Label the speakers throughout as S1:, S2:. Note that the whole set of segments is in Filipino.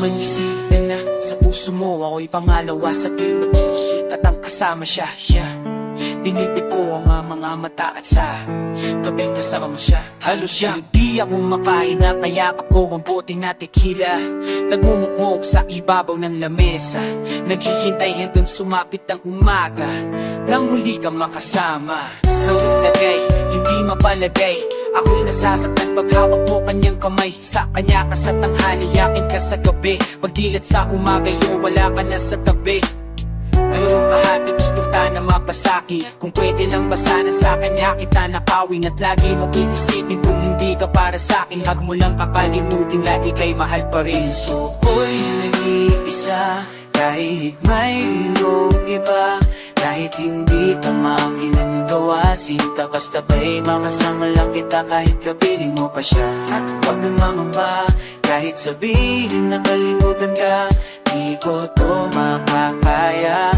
S1: man isipin na sa puso mo ako'y pangalawa sa tuwing magkikita at ang kasama siya, yeah. Dinipit ko ang mga mata at sa gabing kasama mo siya, halos siya. Di ako makain at nayakap ko ang bote na tequila. Nagmumukmok sa ibabaw ng lamesa, naghihintay hanggang sumapit ang umaga nang huli kang makasama. Naulagay, hindi mapalagay, ako'y nasasaktan pag hawak mo kanyang kamay. Sa kanya ka sa tanghali, yakin ka sa gabi. Pagdilat sa umaga, yun wala ka na sa tabi. Mayroong kahati gusto ta na mapasaki. Kung pwede lang ba sana sa kanya kita nakawin. At lagi mo inisipin kung hindi ka para sa'kin. Hag mo lang kakalimutin na ika'y mahal pa rin. So ako'y nag-iisa kahit mayroong iba, kahit hindi ka makinagawa. Sinta basta ba'y makasama lang kita kahit kapiling mo pa siya. At huwag na mamamba kahit sabihin na kalimutan ka, di ko to makakaya.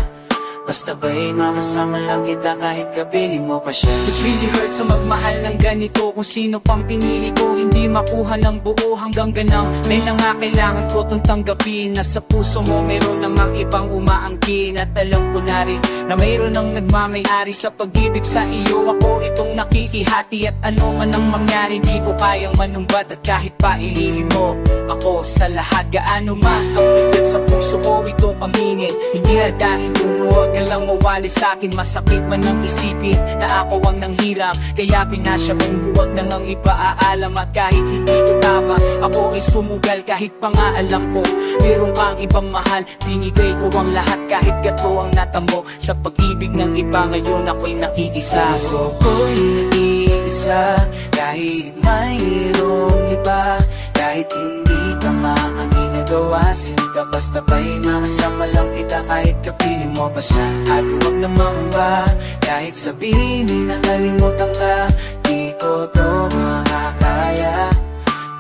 S1: Basta ba'y makasama lang kita kahit kapiling mo pa siya. It really hurts sa magmahal ng ganito. Kung sino pang pinili ko, hindi makuha ng buo hanggang ganang. May na nga kailangan ko itong tanggapin, na sa puso mo mayroon namang ibang umaangkin. At alam ko na rin na mayroon ang nagmamayari sa pag-ibig sa iyo. Ako itong nakikihati at ano man ang mangyari, di ko kayang manumbat. At kahit pa ilihim mo ako sa lahat, gaano man ang bigat sa puso ko itong aminin. Hindi na dahil lumuwag ka lang mawali sa'kin. Masakit man ang isipin na ako ang nanghiram, kaya pinasya mong huwag nang ang ipaalam. At kahit hindi ko tama, ako ay sumugal kahit pa nga alam ko mayroon kang ibang mahal. Binigay ko ang lahat kahit gato ang natamo. Sa pag-ibig ng iba ngayon ako'y nakikisa. So ako'y nag-iisa kahit mayroong iba, kahit hindi ka ang ginagawa. Sinta basta ba'y makasama lang kita kahit kapiling mo pa siya. At huwag namang ba kahit sabihin na nakalimutan ka, di ko to makakaya.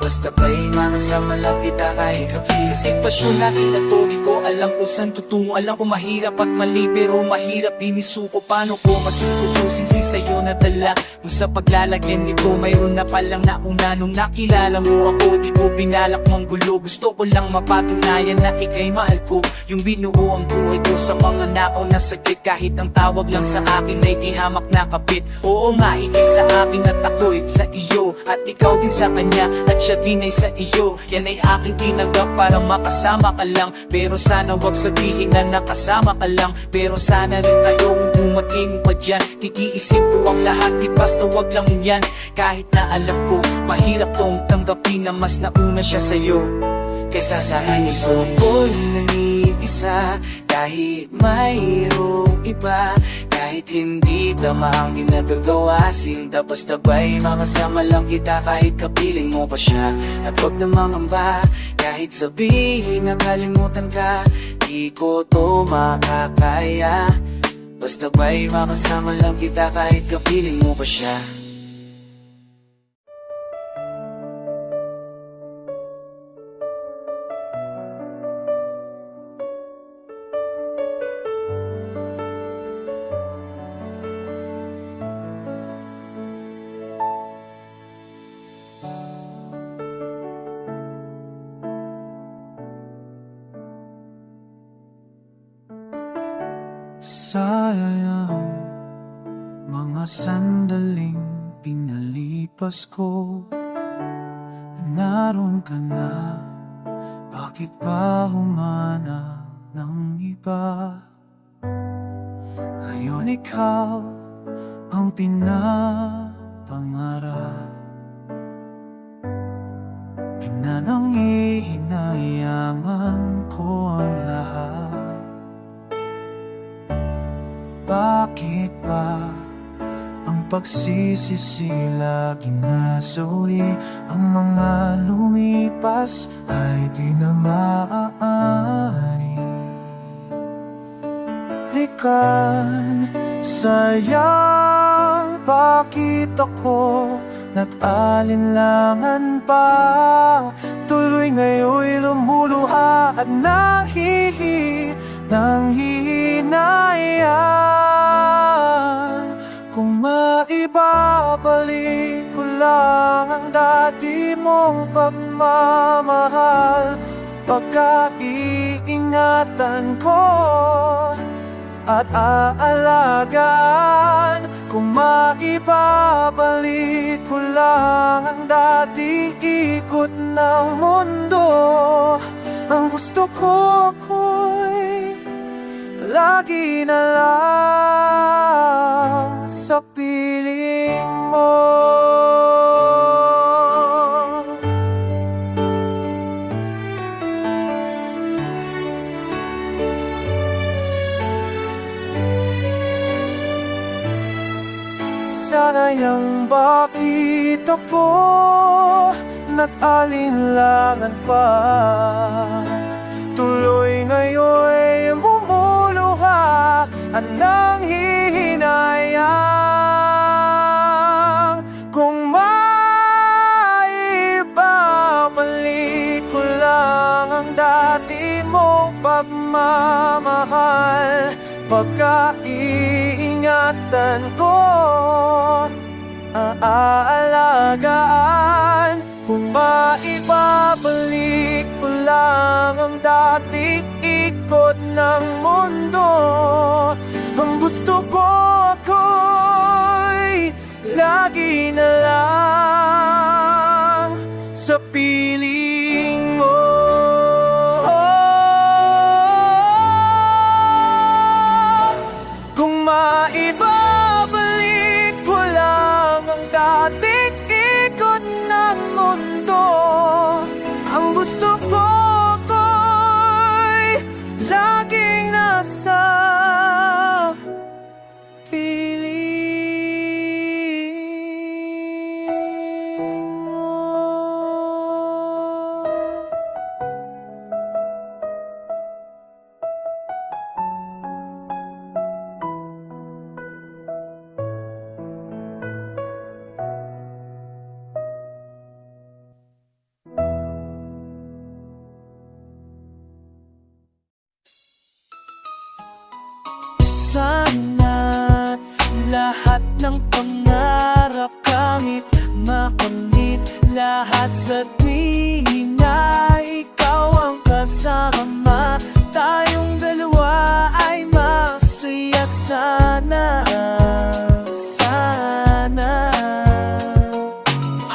S1: Basta ba'y makasama lang kita kahit kapiling. Sa sitwasyon natin na to, di ko alam kung saan tutungo. Alam ko mahirap at mali, pero mahirap din isuko. Paano ko masusususin si sa'yo na dala? Kung sa paglalagyan nito mayroon na palang nauna. Nung nakilala mo ako, di ko binalak mong gulo. Gusto ko lang mapatunayan na ika'y mahal ko. Yung binuo ang buhay ko sa mga nakaw na saglit. Kahit ang tawag lang sa akin ay di hamak na kapit. Oo nga, ika'y sa akin at ako'y sa iyo, at ikaw din sa kanya, at siya din ay sa iyo. Yan ay aking tinanggap para makasama ka lang. Pero sana wag sabihin na nakasama ka lang. Pero sana rin tayo umating pa dyan. Titiisin ko ang lahat, di basta wag lang yan. Kahit na alam ko mahirap tong tanggapin na mas nauna siya sa'yo kaysa sa akin. So ako'y nag-iisa kahit mayroong iba, kahit hindi tama ang ginagagawa. Sinta basta ba'y makasama lang kita kahit kapiling mo pa siya. At huwag na mangamba kahit sabihin na kalimutan ka, di ko to makakaya. Basta ba'y makasama lang kita kahit kapiling mo pa siya.
S2: Sayang mga sandaling pinalipas ko. Naroon ka na, bakit pa humana ng iba? Ngayon ikaw ang pinapangarap, pinanangihinayangan ko ang lahat. Bakit ba ang pagsisisi laging nasa uli? Ang mga lumipas ay di na maaari. Likan, sayang, bakit ako nag-alinlangan pa? Tuloy ngayon'y lumuluha at nanghihinayang. Kung maibabalik ko lang ang dati mong pagmamahal, pagkaiingatan ko at aalagaan. Kung maibabalik ko lang ang dating ikot ng mundo, ang gusto ko ako'y lagi na lang sa piling mo. Sana'y ang bakit ako nag-alinlangan pa, tuloy ngayon'y bumuluha ang nanghihinayang. Kung maibabalik ko lang ang dati mong pagmamahal, pagkaiingatan ko, aalagaan. Kung maibabalik ko lang ang dating ikot ng mundo, ang gusto ko ako'y lagi na lang sa piling mo. Kung maibabalik ko lang ang dating ikot ng mundo, ang gusto ko ako'y laging nasa piling mo. Sana lahat ng pangarap kahit makamit, lahat sa tuwing na ikaw ang kasama, tayong dalawa ay masaya sana, sana.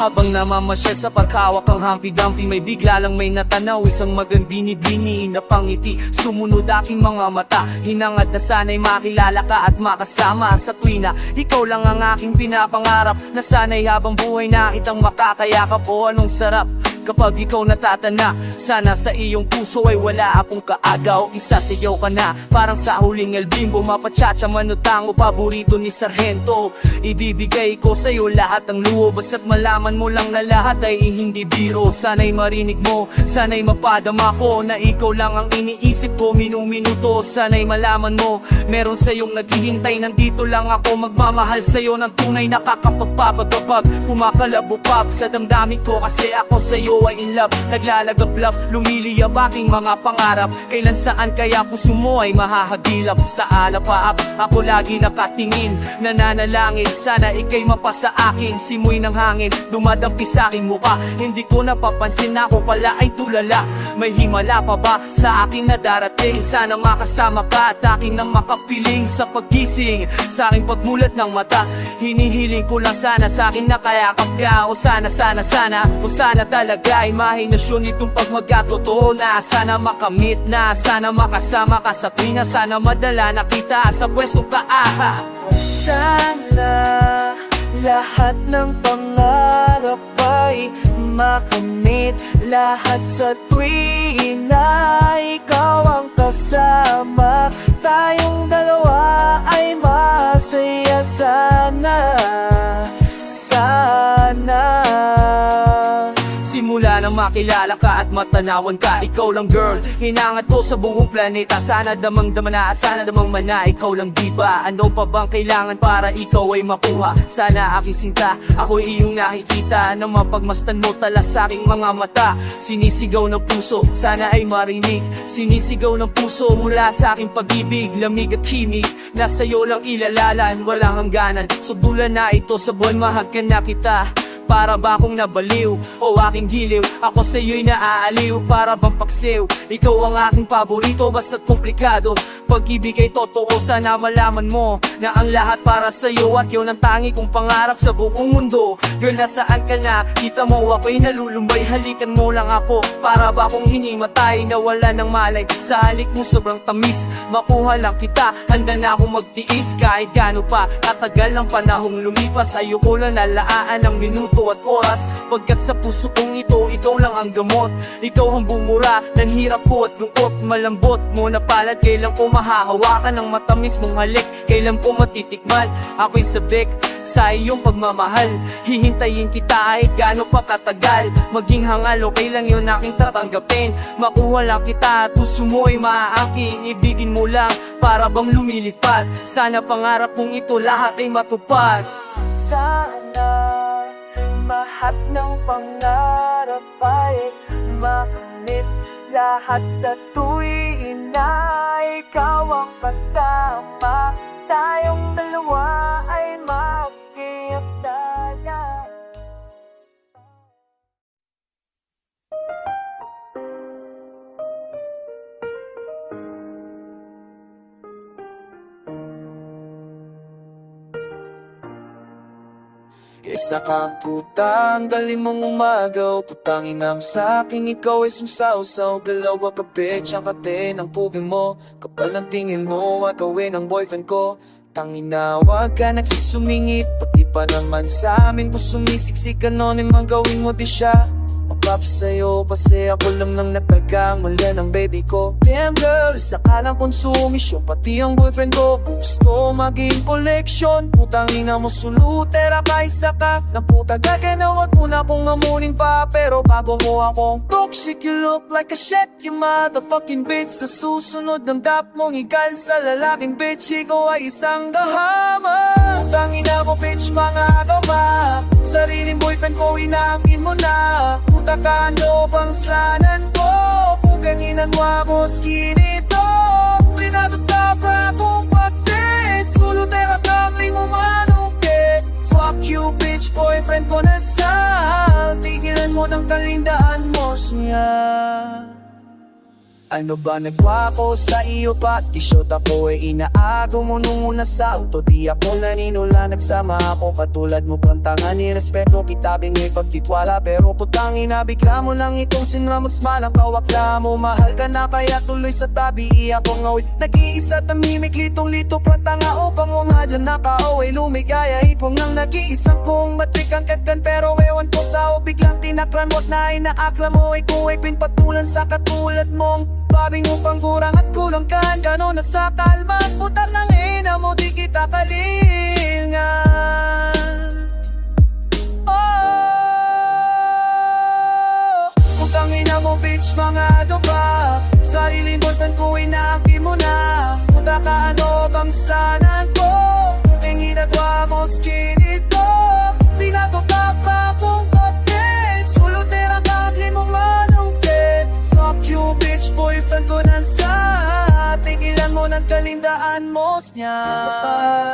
S1: Habang namamasyal sa paghawak ang hampi-dampi, may bigla lang may natanaw, isang magandini-bini na pangiti. Sumunod aking mga mata, hinangad na sana'y makilala ka at makasama sa tuwina. Ikaw lang ang aking pinapangarap, na sana'y habang buhay na kitang makakayakap. O anong sarap kapag ikaw natatana, sana sa iyong puso ay wala akong kaagaw. Isasayaw ka na, parang sa huling albimbo, mapachacha manutango, paborito ni Sargento. Ibibigay ko sa'yo lahat ng luho, basta't malaman mo lang na lahat ay hindi biro. Sana'y marinig mo, sana'y mapadama ko, na ikaw lang ang iniisip ko minuminuto. Sana'y malaman mo, meron sa'yong naghihintay, nandito lang ako magmamahal sa'yo ng tunay, nakakapagpapagapag, kumakalabupag sa damdamin ko, kasi ako sa'yo ay in love. Naglalagablap, lumiliyab aking mga pangarap, kailan saan kaya puso mo ay mahahagilap. Sa alapaap, ako lagi nakatingin, nananalangin, sana ika'y mapasa akin. Simoy ng hangin, dumadampi sa aking mukha, hindi ko napapansin na ako pala ay tulala. May himala pa ba sa akin na darating? Sana makasama ka at akin nang makapiling sa paggising, sa aking pagmulat ng mata. Hinihiling ko lang sana sa akin nakayakap ka, o sana, sana, sana, o sana talaga ay mahinasyon itong pagmagkatotoo na. Sana makamit na, sana makasama ka sa tuwina, sana madala na kita sa pwestong kaaha.
S2: Sana lahat ng pangarap ay makamit, lahat sa tuwina ikaw ang kasama, tayong dalawa ay masaya sana, sana.
S1: Simula nang makilala ka at matanawan ka, ikaw lang girl, hinangat ko sa buong planeta. Sana damang-dama na, sana damang mana, ikaw lang diba? Ano pa bang kailangan para ikaw ay makuha? Sana aking sinta, ako iyong nakikita, na mapagmastan mo tala sa aking mga mata. Sinisigaw ng puso, sana ay marinig, sinisigaw ng puso mula sa aking pag-ibig. Lamig at himig, nasa iyo lang ilalalan, walang hangganan. Subulan na ito sa buwan, mahagkan na kita.
S3: Para ba akong nabaliw o aking giliw? Ako sa'yo'y naaaliw, para bang paksiw. Ikaw ang aking paborito, basta't komplikado. Pag-ibig ay totoo, sana malaman mo na ang lahat para sa'yo, at yun ang tangi kong pangarap sa buong mundo. Girl, nasaan ka na? Kita mo ako'y nalulumbay, halikan mo lang ako. Para ba akong hinimatay, nawala ng malay. Sa halik mo sobrang tamis, makuha lang kita. Handa na akong magtiis kahit gaano pa katagal ang panahong lumipas. Ayoko lang lalaan ng minuto at oras, pagkat sa puso kong ito, ikaw lang ang gamot. Ikaw ang bumura ng hirap ko at lungkot. Malambot mo na palad, kailan ko mahahawakan ng matamis mong halik. Kailan ko matitikman, ako'y sabik sa iyong pagmamahal. Hihintayin kita kahit gaano pa katagal. Maging hangal, okay lang yun aking tatanggapin. Makuha lang kita at puso mo'y maaaking. Ibigin mo lang para bang lumilipad. Sana pangarap kong ito lahat ay matupad.
S2: Sana lahat ng pangarap ay makamit. Lahat sa tuwing na ikaw ang kasama. Tayong dalawa ay magkiyasaya.
S1: Isa kang putang, galing mong umagaw. Putangin naman sa'kin, ikaw ay sumsawsaw. Galaw ka bitch, ang kate ng pugin mo. Kapal ng tingin mo, at gawin ang boyfriend ko. Tangin na wag ka nagsisumingit, pati pa naman sa amin kung sumisiksik ka nun, mang gawin mo di siya mapap sa'yo, kasi ako lang nang natagang mali ng baby ko. Damn girl, isa ka ng konsumisyon, pati ang boyfriend ko gusto maging collection. Putang ina mo sulutera ka, isa ka ng puta gagana, wag mo na kong amunin pa. Pero bago mo akong toxic, you look like a shit, you motherfucking bitch. Sa susunod ng dap mong ikal sa lalaking bitch, ikaw ay isang gahama. Putang ina mo bitch, mga agawa. Sariling boyfriend ko, inaamin mo na. Puta ka, ano bang slanan ko? Puganginan mo ako, skinny to. Prinado ka pa kung patit. Sulutera kamli mo manukit. Fuck you bitch, boyfriend ko na sal. Tigilan mo ng kalindaan mo siya. Ano ba nagwa ko sa iyo, pati shot ako ay inaago mo nung una sa auto. Di ako naninula, nagsama ako katulad mo pantangan. Nirespeto kita, bingay pagtitwala, pero putang ina bigla mo lang itong sinamagsmalang kawakla mo. Mahal ka na kaya tuloy sa tabi, iyak ko ngawit. Nag-iisa tamimik, litong-lito pratanga upang umadlan na kaaway. Lumigaya ipong ng nag-iisang kong matrikang katgan, pero ewan ko sa o biglang tinaklan mo. At na inaakla mo ay kung ay pinpatulan sa katulad mong babing upang kurang at kulang ka. Gano'n na sa kalma at putang ng ina mo, di kita kalingan. Oh, putang ina mo bitch, mga ano ba? Sariling boyfriend ko, inaangkin mo na. Puta ka, ano bang slanan ko? Puking inagwa mo, skinny to. Binago ka pa kung kapit. Sulutera kagli mo manungkit. Fuck you bitch, boyfriend ko nan sa. Tigilan mo ng kalindaan mo niya.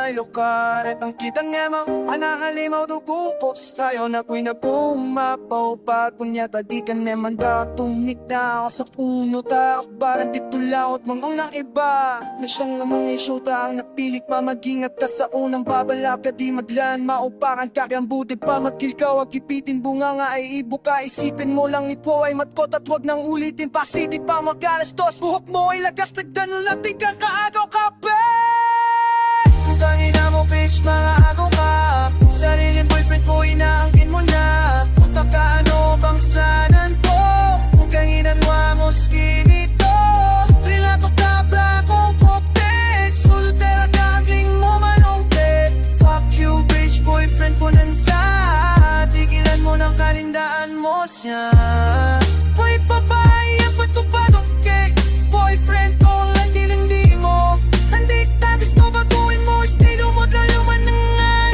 S1: Ay, lukaret ang kitang emang anahalimaw do kupos. Tayo na ko'y napumapaw. Pag kunyata di ka naman datong nikta ako sa puno ta. Barang dito laot mong ng iba. Na siyang namang isyuta ang napilik pa. Mag-ingat ka sa unang babalak ka, di maglan. Maupakan ka kang buti pa. Magkil ka, wag ipitin bunga nga ay ibuka. Isipin mo lang ito ay matkot at wag nang ulitin pa. Sidi pa mag-alastos, buhok mo ay lagas. Nagdanol natin kang kaagaw kape. Putangin na mo bitch, mga agaw ka. Sariling boyfriend ko, inaangkin mo na. Puta ka, ano bang slanan ko? Puganginan mo skinny to. Prilato ka bra kong kopit. Sulutera gagling mo manungkit. Fuck you bitch, boyfriend ko nansa. Tigilan mo ng kalindaan mo siya. Boy babae, ang patupadok cake. Boyfriend ko, hindi mo. Handik na gusto baguhin mo. Estilo mo, daluman na nga.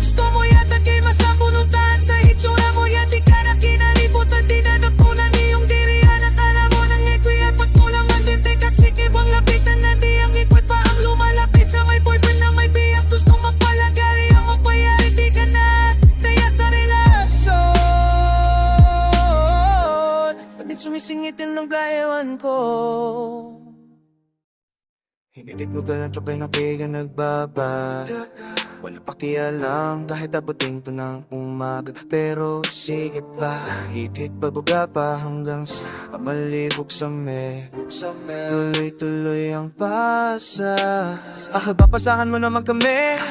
S1: Gusto mo yata kay masabunutan. Sa hitsura mo yan, di ka na kinalibutan. Di na napunan iyong dirihan. At alam mo nang iko'y ay pagkulang ang dintik. At sikibang lapitan na di ang ikwit pa ang lumalapit. Sa may boyfriend na may BF, gusto magpalagari ang magpayari. Di ka na naya sa relasyon.
S2: kailangan ko. Hinilit mo ka lang tsukay na kaya nagbaba. Wala pakialam kahit abutin to ng umaga. Pero sige pa, hitit pabuga pa hanggang sa pamalibog sa me. Tuloy-tuloy ang pasa. Bapasahan mo naman kami.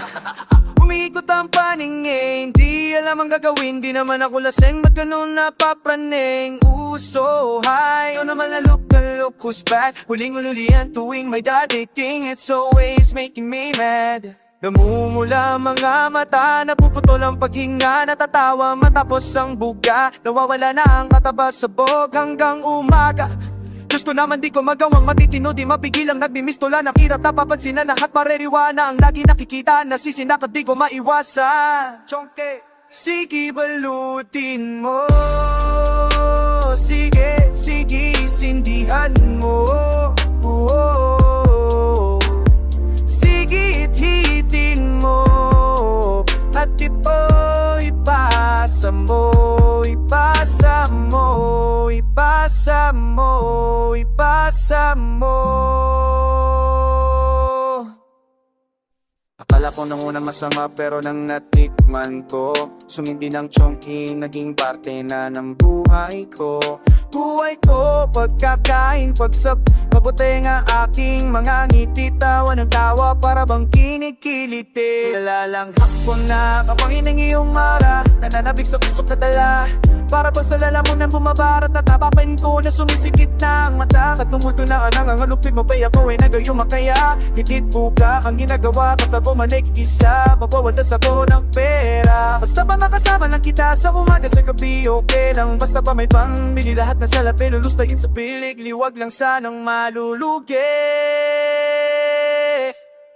S2: Umiikot ang paningin, di alam ang gagawin. Di naman ako laseng, ba't ganun napapraning? So high, o naman na look who's back. Huling-ulian tuwing may dadating, it's always making me mad. Namumula mga mata, napuputol ang paghinga. Natatawa matapos ang buga, nawawala na ang katabasabog hanggang umaga. Gusto naman di ko magawang matitino, di mapigilang nagmimistula. Nakirat napapansin na lahat maririwana. Ang lagi nakikita, nasisinakad di ko maiwasan. Chongke, sige balutin mo. Sige, sige, sindihan mo. Sige, hitin mo. At ipasa mo, ipasa mo, ipasa mo, ipasa mo. Akala ko nang una masama pero nang natikman ko, sumindi ng chonky, naging parte na ng buhay ko. Buhay ko, pagkakain, pagsap, mabuti nga aking mga ngiti. Tawa ng tawa para bang kinikiliti. Nalalanghap ko na kapangin ng iyong mara, nananabig sa usok na dala. Para pag sa lalamunan bumabarat, natapapain ko na sumisikit na ang mata. At numulto na anang ang alupin mo ba'y ako ay nagayong makaya. Higit buka ang ginagawa, basta bumalik isa, mabawadas ako ng pera. Basta ba makasama lang kita sa umaga sa gabi, okay lang. Basta ba may pambili, lahat na salapi lulustayin sa pilig. Liwag lang sanang malulugi.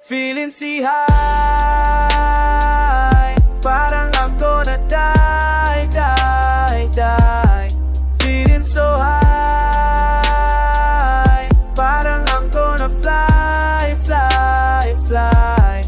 S2: Feeling si high, parang ako na die, die, die. Feeling so high, parang ako na fly, fly, fly.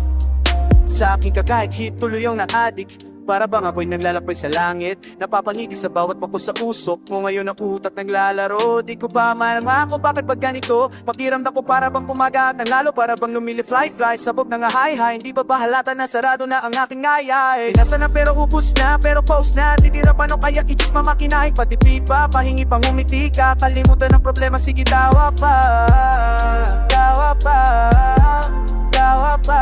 S2: Sa aking kakahit hit tuloy yung na-addict. Para bang ako'y naglalakbay sa langit, napapangiti sa bawat pako sa usok mo. Ngayon ang utak naglalaro, di ko pa malam ako bakit ba ganito. Pakiramdam ko para bang kumagat ng lalo, para bang lumili fly fly. Sabog na nga high high, hindi ba bahalata na sarado na ang aking ngayay. Nasa na pero ubus na, pero pause na. Titira pa no kaya i-just mamakinahin, pati pipa, pahingi pang umiti ka. Kalimutan ng problema, sige tawa pa. Tawa pa, tawa pa.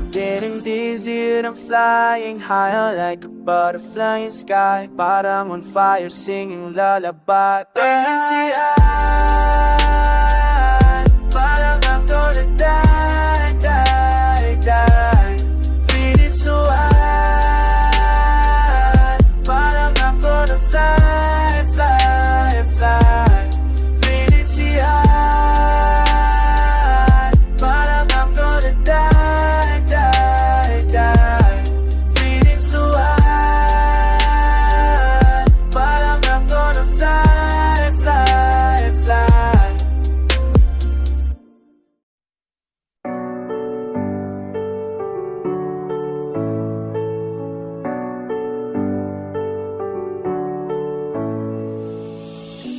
S2: Getting dizzy and I'm flying higher like a butterfly in sky. Parang on fire singing lullaby. Feeling si high, parang I'm gonna die, die, die. Feeling so high, parang I'm gonna fly, fly, fly. Feeling si high, parang I'm gonna die.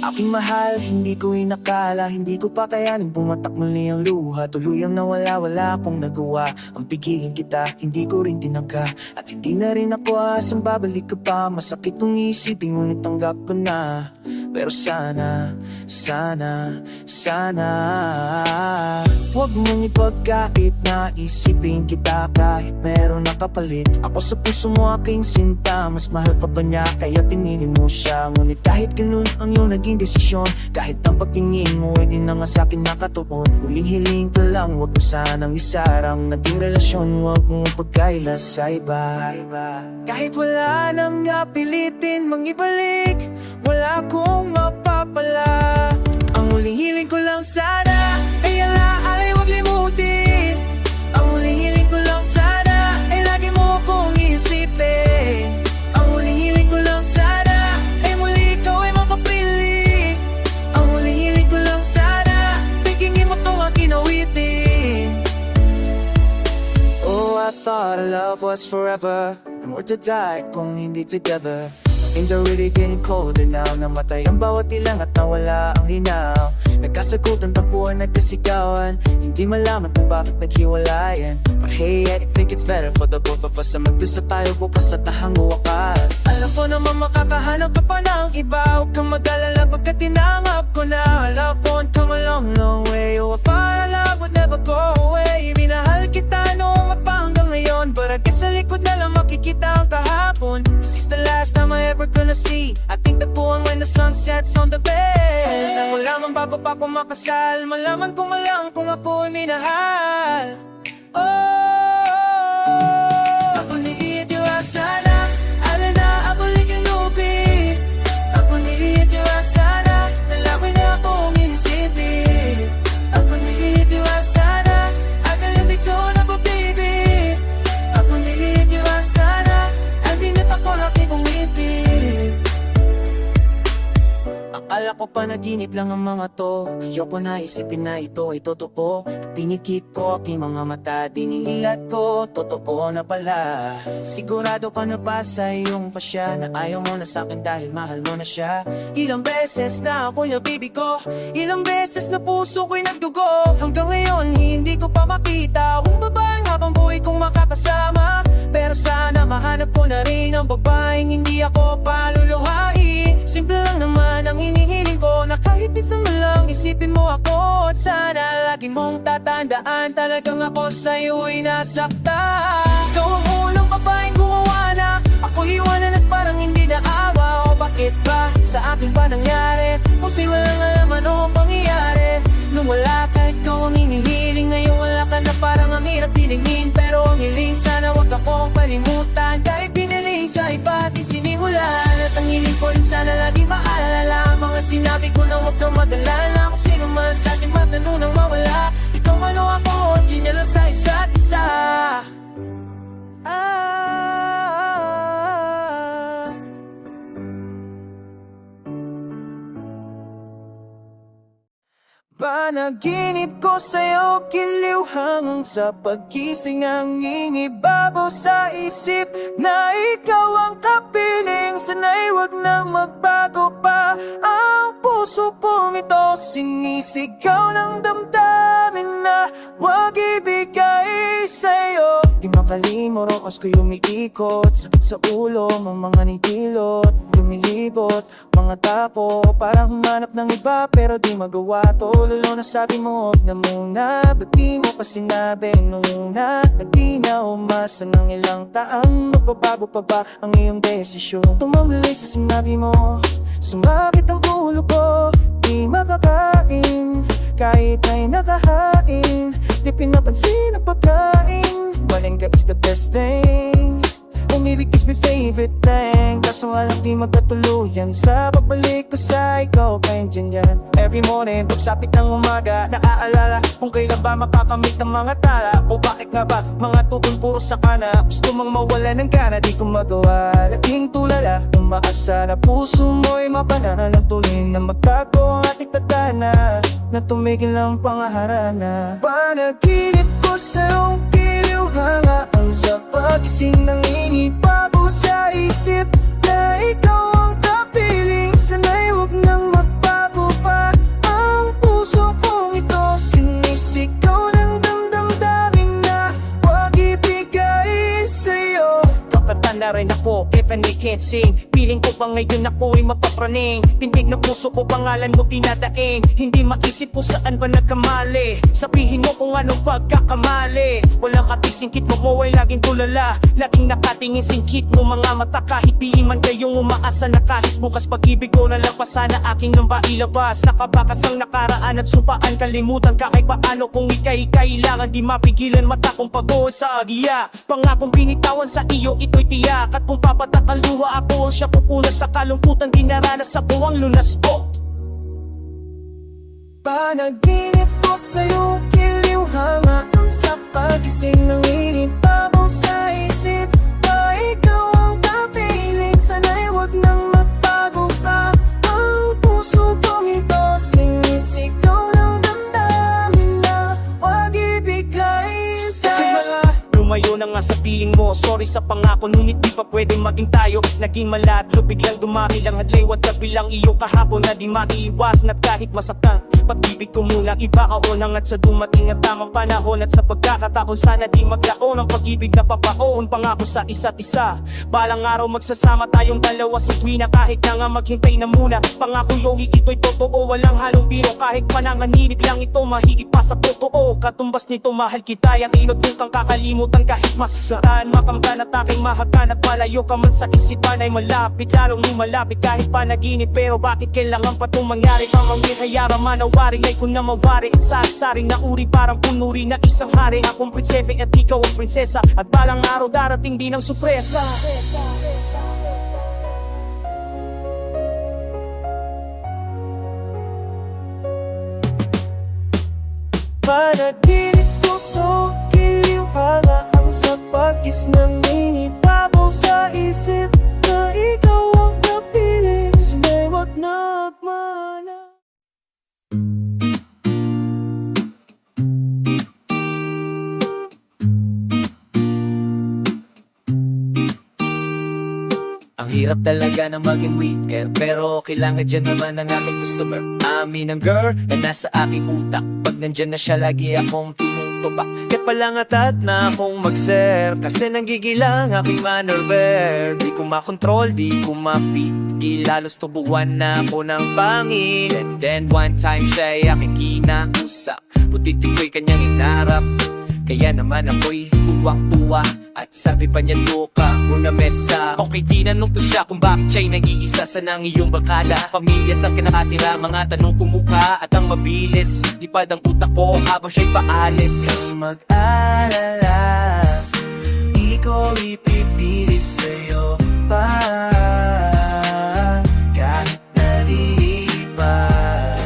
S2: Aking mahal, hindi ko inakala, hindi ko pa kayanin pumatak muli ang luha. Tuluyang nawala, wala akong nagawa. Ang pigilin kita, hindi ko rin tinangka. At hindi na rin ako asang babalik ka pa. Masakit nung isipin, ngunit tanggap ko na. Pero sana, sana, sana huwag mong ipagkait na isipin kita kahit meron na kapalit. Ako sa puso mo aking sinta, mas mahal pa ba niya kaya pinili mo siya. Ngunit kahit ganun ang iyong naging desisyon, kahit ang pagtingin mo ay di na nga sa'kin nakatuon. Huling hiling ka lang, huwag mo sanang isarang naging relasyon, huwag mong pagkailas sa iba. Kahit wala nang napilitin mang ibalik, wala akong mapapala. Ang huling hiling ko lang sana ay alaalay huwag limutin. Ang huling hiling ko lang sana ay lagi mo akong isipin. Ang huling hiling ko lang sana ay muli ikaw ay makapili. Ang huling hiling ko lang sana tingin mo to aking awitin. Oh, I thought love was forever and we're to die kung hindi together. Things are really getting colder now. Namatay ang bawat ilang at nawala ang linaw. Nagkasagutan, tampuan, nagkasigawan. Hindi malaman kung bakit naghiwalayan. But hey, I think it's better for the both of us. Magdusa tayo bukas sa tahang wakas. Alam ko naman makakahanap ka pa ng iba. Huwag kang mag-alala pagkat tinangap ko na. Love won't come a long, long way. Oh, if our love would never go away. Minahal kita noong magpa hanggang ngayon. But I guess sa likod na lang makikita ang kahapon. This is the last time I ever gonna see. I think tagpuan when the sun sets on the best. Ang wala man bago pa ako makasal. Malaman ko malang kung ako'y minahal. Oh, ako niitiwasa na. Alin na abalik ang lupi. Ako niitiwasa na. Nalawin na akong inisipin. Ako niitiwasa na. Agalang ito na ba baby. Ako niitiwasa na. Andinit ako laki kong ipin. Akala ko panaginip lang ang mga to. Ayoko na isipin na ito ay totoo. Pinikit ko aking mga mata, dinilat ko, totoo na pala. Sigurado ka na ba sa iyong pasya na ayaw mo na sa'kin dahil mahal mo na siya? Ilang beses na ako'y nabibigo, ilang beses na puso ko'y nagdugo. Hanggang ngayon hindi ko pa makita kung babaeng habang buhay kong makakasama. Pero sana mahanap ko na rin ang babaeng hindi ako paluluhain. Simple lang naman ang hinihiling ko, na kahit minsan lang isipin mo ako. At sana lagi mong tatandaan, talagang ako sa'yo'y nasaktan. Ikaw ang unang babaeng gumawa na ako iwanan at parang hindi na awa. O bakit ba sa akin ba nangyari? Kasi walang alam ano pangyayari. Nung wala ka, ikaw ang hinihiling. Ngayon wala ka na, parang ang hirap pilingin. Pero ang hiling, sana wag akong kalimutan. Kahit piniling sa iba ating sinimulan. At ang hiling ko rin sana lagi maalala mga sinabi ko na wag kang mag-alala. Kung sino man sa ating matanong nang mawala. Ikaw ano ako at yun na lang sa isa't isa. Panaginip ko sa'yo, kiliw hanggang sa pagkising. Ang ingibabaw sa isip na ikaw ang kapiling. Sana'y wag nang magbago pa ang puso kong ito. Sinisigaw ng damdamin na wag ibigay sa'yo. Di makalimorokos ko'y umiikot, sakit sa ulo, mga nidilot, lumilibot, mga tako, parang humanap ng iba pero di magawa to. Lolo na sabi mo, huwag na muna. Ba't di mo pa sinabi nung una? Na di na umasa ng ilang taang magbabago pa ba ang iyong desisyon? Tumamlay sa sinabi mo, sumakit ang ulo ko, di makakain kahit ay nakahain. Di pinapansin ang pagkain, malengga is the best thing. Umibig is my favorite thing. Kaso nga lang di magkatuluyan sa pagbalik ko sa ikaw, kaya dyan yan. Every morning, pagsapit ng umaga, naaalala kung kailan ba makakamit ang mga tala. O bakit nga ba mga tukol puro sa kana? Gusto mang mawala ng gana, di ko magawa. Laging tulala, umaasa na puso mo'y mapanana. Nang tuloy na magtago ang ating tadhana, na tumigil ang pangaharana. Panaginip ko sa'yong kiliw hangaan sa pagising ng inibabaw sa isip na ikaw ang kapiling. Sana'y wag nang magbago pa ang puso kong ito. Sinisigaw ng damdamin na wag ibigay sa'yo. Kakatanda rin ako, even I can't sing. Piling ko pa ngayon ako'y mapapraning. Pintig na puso ko, pangalan mo tinadaing. Hindi maisip ko saan ba nagkamali. Sabihin mo kung anong pagkakamali. Walang katisingkit mo ay laging tulala. Laging nakatingin singkit mo mga mata. Kahit di man kayong umaasa na kahit bukas pag-ibig ko nalampasan na aking nang mailabas. Nakabakas ang nakaraan at supaan. Kalimutan ka ay paano kung ika'y kailangan. Di mapigilan mata kong pagod sa agiya. Pangakong binitawan sa iyo ito'y tiyak. At kung papatak ang luha ako ang siya pupunas sa kalungkutan. Dinaranas sa buwang lunas po. Panaginip ko sa'yo, kiliw hangaan sa pagising ng inibabaw sa isip na ikaw ang kapiling. Sana'y wag nang magbago pa ang puso kong ito. Sinisigaw ng damdamin na wag ibigay sa'yo.
S4: tumayo na nga sa piling mo. Sorry sa pangako, ngunit di pa pwede maging tayo. Naging maladlo, biglang dumami lang hadlay. Wag ka bilang iyo kahapon na di maiiwas. At kahit masaktan, pag-ibig ko muna iba kaon. Hangat sa dumating at tamang panahon. At sa pagkakataon, sana di maglaon ang pag-ibig na papaon. Pangako sa isa't isa, balang araw magsasama tayong dalawa sa tuwi na kahit na nga maghintay na muna. Pangako yogi, ito'y totoo, walang halong biro. Kahit pananganib lang ito, mahigit pa sa totoo. Katumbas nito, mahal kita, yan inod kung kang kakalimutan. Kahit masasaraan, makamtan at aking mahakan. At malayo ka man sa isipan ay malapit, lalong lumalapit kahit panaginip. Pero bakit kailangan pa itong mangyari? Pamangkin hayara manawaring ay kung na mawari. At sari-saring na uri, parang punuri na isang hari. Akong prinsepe at ikaw ang prinsesa. At balang araw darating din ang sorpresa. Panaginip ko sa giliw, hangaan sa pagkis ng ninibabaw sa isip na ikaw ang napili. Sina'y wag nagmana.
S3: Ang hirap talaga na maging waiter, pero kailangan dyan naman ang aking customer. Amin ang girl na nasa aking utak. Pag nandyan na siya, lagi akong tumutubak. Kat palangatat na akong mag-serve, kasi nanggigilang aking mannerware. Di ko makontrol, di ko mapigil, halos tubuan na ako ng pangil. And then one time siya'y aking kinausap, butitik ko'y kanyang inarap. Kaya naman ako'y tuwang-tuwa, at sabi pa niya doka muna mesa. Okay, tinanong ko siya kung bakit siya'y nag-iisa sa nang iyong barkada. Pamilya saan ka nakatira, mga tanong kumuka. At ang mabilis, lipad ang utak ko habang siya'y paalis.
S2: Kang mag-alala, di ko ipipilit sa'yo pa. Kahit nalilipat,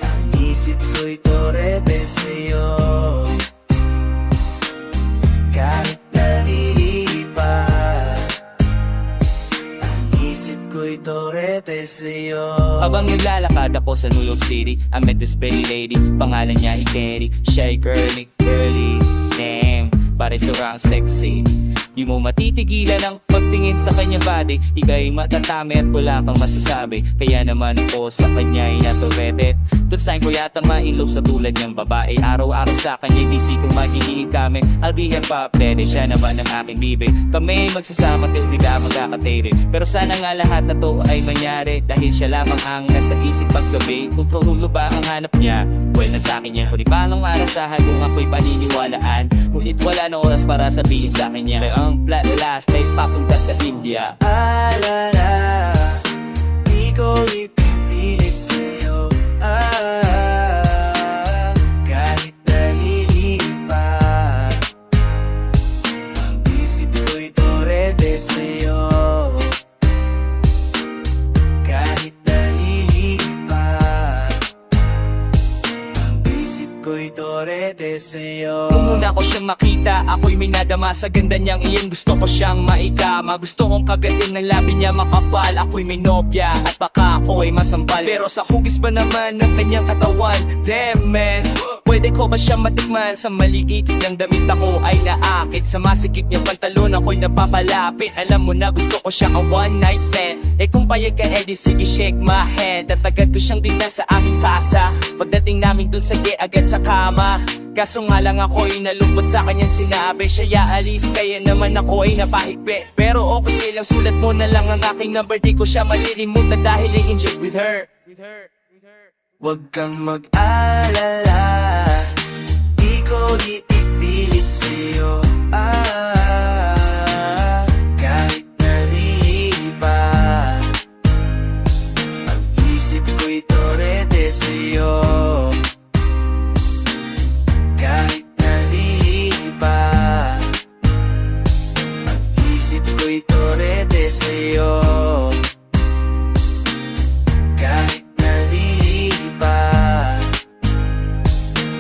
S2: ang isip ko'y torete sa'yo. Kahit nalilipat, ang isip ko'y torete sa'yo.
S3: Habang naglalakad ako sa New York City, I met this pretty lady, pangalan niya ay Terry. Siya ay curly, curly, damn, pare surang sexy. Di mo matitigilan ang pagtingin sa kanya body. Ika'y matatami at wala kang masasabi. Kaya naman ako sa kanya ay naturete. Good sign ko yata mailog sa tulad niyang babae. Araw-araw sa kanya DC kung magiging kami. I'll be here pa pwede, siya naman ang aking bibi. Kami magsasama till di na magkakatiri. Pero sana nga lahat na to ay mangyari, dahil siya lamang ang nasa isip paggabi. Kung tulo ba ang hanap niya, well nasa akin niya. Kung di ba nang marasahan kung ako'y paniniwalaan, ngunit wala na oras para sabihin sa akin niya. Ang last night papunta sa India.
S2: Alala, di ko ipipilit sa'yo. Kahit nalilipat, ang isip ko'y torete sa'yo. Kahit nalilipat, ang isip ko'y torete sa'yo.
S3: Kung muna ko siyang makita, ako'y may nadama sa ganda niyang iyan. Gusto ko siyang maikama, gusto kong kagatin ng labi niya makapal. Ako'y may nobya at baka ako ay masampal, pero sa hugis ba naman ng kanyang katawan? Damn man, pwede ko ba siyang matikman? Sa maliit ng damit ako ay naakit, sa masikip niyang pantalon ako'y napapalapit. Alam mo na gusto ko siyang a one night stand. Eh kung payag ka, edi sige shake my hand. Tatagad ko siyang tingnan sa aking kasa. Pagdating namin dun sa agad sa kama. Kaso nga lang ako'y nalungkot sa kanyang sinabi. Siya alis, kaya naman ako ay napahigpit. Pero okay lang, sulat mo na lang ang aking number. Di ko siya malilimutan dahil I enjoy with her.
S2: Huwag kang mag-alala, di ko ipipilit sa'yo. Kahit nalilipat, ang isip ko'y torete sa'yo. Kahit nalilipat, ang isip ko'y torete sa'yo. Kahit nalilipat,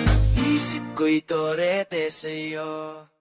S2: ang isip ko'y torete sa'yo.